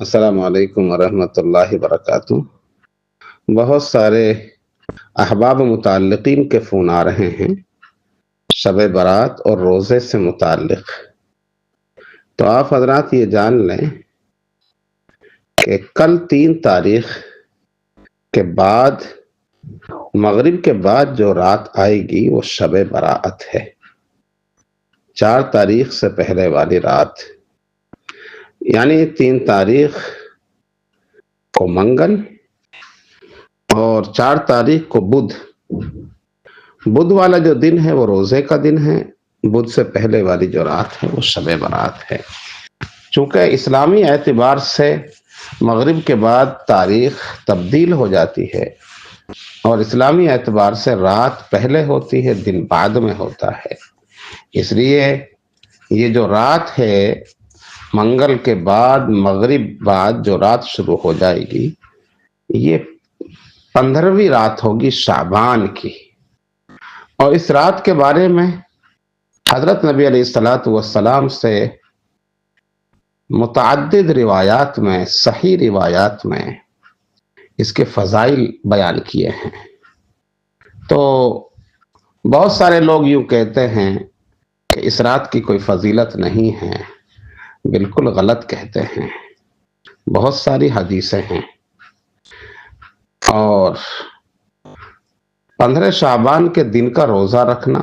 السلام علیکم ورحمۃ اللہ وبرکاتہ۔ بہت سارے احباب متعلقین کے فون آ رہے ہیں شب برات اور روزے سے متعلق، تو آپ حضرات یہ جان لیں کہ کل 3 تاریخ کے بعد مغرب کے بعد جو رات آئے گی وہ شب برات ہے۔ 4 تاریخ سے پہلے والی رات، یعنی 3 تاریخ کو منگل اور 4 تاریخ کو بدھ والا جو دن ہے وہ روزے کا دن ہے، بدھ سے پہلے والی جو رات ہے وہ شب برات ہے۔ چونکہ اسلامی اعتبار سے مغرب کے بعد تاریخ تبدیل ہو جاتی ہے اور اسلامی اعتبار سے رات پہلے ہوتی ہے، دن بعد میں ہوتا ہے، اس لیے یہ جو رات ہے منگل کے بعد مغرب بعد جو رات شروع ہو جائے گی یہ 15ویں رات ہوگی شعبان کی۔ اور اس رات کے بارے میں حضرت نبی علیہ السلام سے متعدد روایات میں، صحیح روایات میں اس کے فضائل بیان کیے ہیں۔ تو بہت سارے لوگ یوں کہتے ہیں کہ اس رات کی کوئی فضیلت نہیں ہے، بالکل غلط کہتے ہیں۔ بہت ساری حدیثیں ہیں، اور 15 شعبان کے دن کا روزہ رکھنا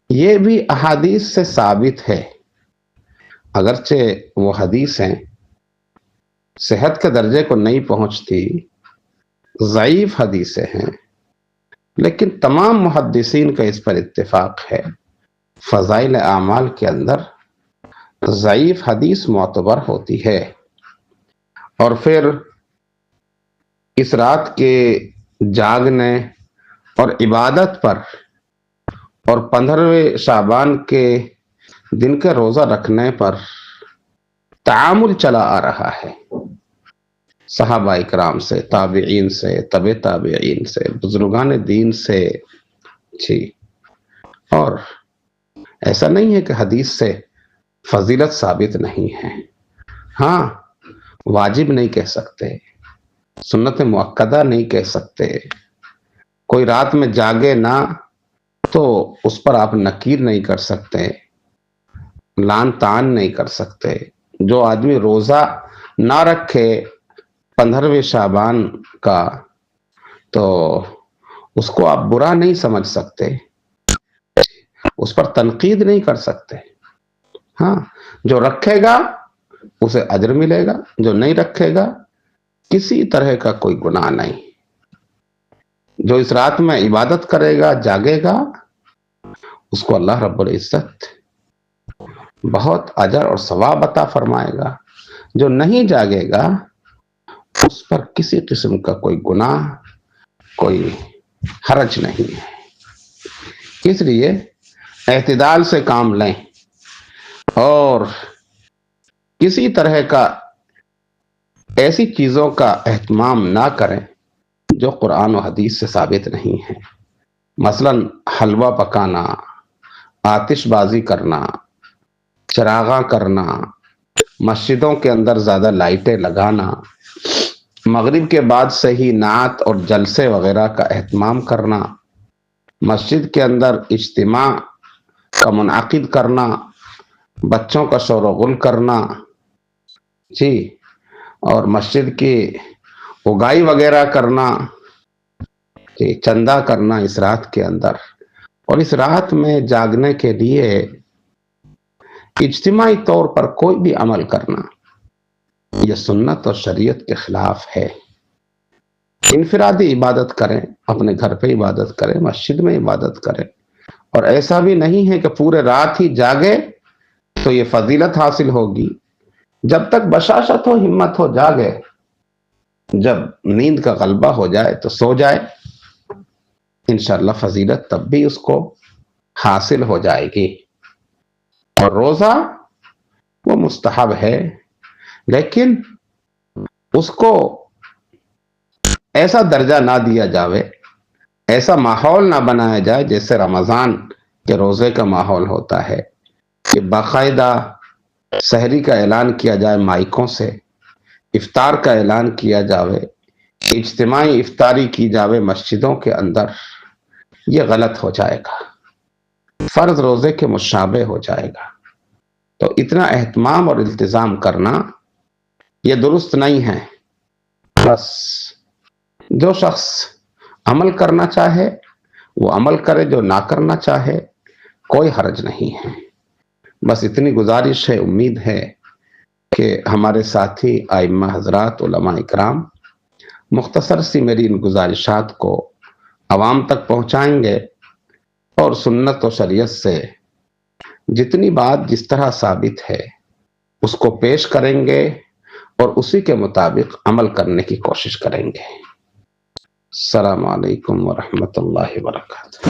یہ بھی احادیث سے ثابت ہے، اگرچہ وہ حدیثیں صحت کے درجے کو نہیں پہنچتی، ضعیف حدیثیں ہیں، لیکن تمام محدثین کا اس پر اتفاق ہے، فضائل اعمال کے اندر ضعیف حدیث معتبر ہوتی ہے۔ اور پھر اس رات کے جاگنے اور عبادت پر اور 15ویں شعبان کے دن کے روزہ رکھنے پر تعامل چلا آ رہا ہے، صحابہ اکرام سے، تابعین سے، تبع تابعین سے، بزرگان دین سے، جی۔ اور ایسا نہیں ہے کہ حدیث سے فضیلت ثابت نہیں ہے، ہاں واجب نہیں کہہ سکتے، سنت مؤکدہ نہیں کہہ سکتے، کوئی رات میں جاگے نہ تو اس پر آپ نکیر نہیں کر سکتے، لان تان نہیں کر سکتے۔ جو آدمی روزہ نہ رکھے 15ویں شعبان کا تو اس کو آپ برا نہیں سمجھ سکتے، اس پر تنقید نہیں کر سکتے، ہاں جو رکھے گا اسے اجر ملے گا، جو نہیں رکھے گا کسی طرح کا کوئی گناہ نہیں۔ جو اس رات میں عبادت کرے گا، جاگے گا، اس کو اللہ رب العزت بہت اجر اور ثواب عطا فرمائے گا۔ جو نہیں جاگے گا اس پر کسی قسم کا کوئی گناہ، کوئی حرج نہیں ہے۔ اس لیے اعتدال سے کام لیں اور کسی طرح کا ایسی چیزوں کا اہتمام نہ کریں جو قرآن و حدیث سے ثابت نہیں ہے، مثلا حلوہ پکانا، آتش بازی کرنا، چراغاں کرنا، مسجدوں کے اندر زیادہ لائٹیں لگانا، مغرب کے بعد سے ہی نعت اور جلسے وغیرہ کا اہتمام کرنا، مسجد کے اندر اجتماع کا منعقد کرنا، بچوں کا شور و غل کرنا، جی، اور مسجد کی اگائی وغیرہ کرنا، جی، چندہ کرنا اس رات کے اندر، اور اس رات میں جاگنے کے لیے اجتماعی طور پر کوئی بھی عمل کرنا یہ سنت اور شریعت کے خلاف ہے۔ انفرادی عبادت کریں، اپنے گھر پہ عبادت کریں، مسجد میں عبادت کریں، اور ایسا بھی نہیں ہے کہ پورے رات ہی جاگے تو یہ فضیلت حاصل ہوگی۔ جب تک بشاشت ہو، ہمت ہو، جاگے، جب نیند کا غلبہ ہو جائے تو سو جائے، انشاءاللہ فضیلت تب بھی اس کو حاصل ہو جائے گی۔ اور روزہ وہ مستحب ہے، لیکن اس کو ایسا درجہ نہ دیا جاوے، ایسا ماحول نہ بنایا جائے جیسے رمضان کے روزے کا ماحول ہوتا ہے کہ باقاعدہ سحری کا اعلان کیا جائے مائکوں سے، افطار کا اعلان کیا جاوے، اجتماعی افطاری کی جاوے مسجدوں کے اندر، یہ غلط ہو جائے گا، فرض روزے کے مشابہ ہو جائے گا۔ تو اتنا اہتمام اور التزام کرنا یہ درست نہیں ہے۔ بس جو شخص عمل کرنا چاہے وہ عمل کرے، جو نہ کرنا چاہے کوئی حرج نہیں ہے۔ بس اتنی گزارش ہے، امید ہے کہ ہمارے ساتھی ائمہ حضرات، علماء اکرام مختصر سی میری ان گزارشات کو عوام تک پہنچائیں گے، اور سنت و شریعت سے جتنی بات جس طرح ثابت ہے اس کو پیش کریں گے اور اسی کے مطابق عمل کرنے کی کوشش کریں گے۔ السلام علیکم ورحمۃ اللہ وبرکاتہ۔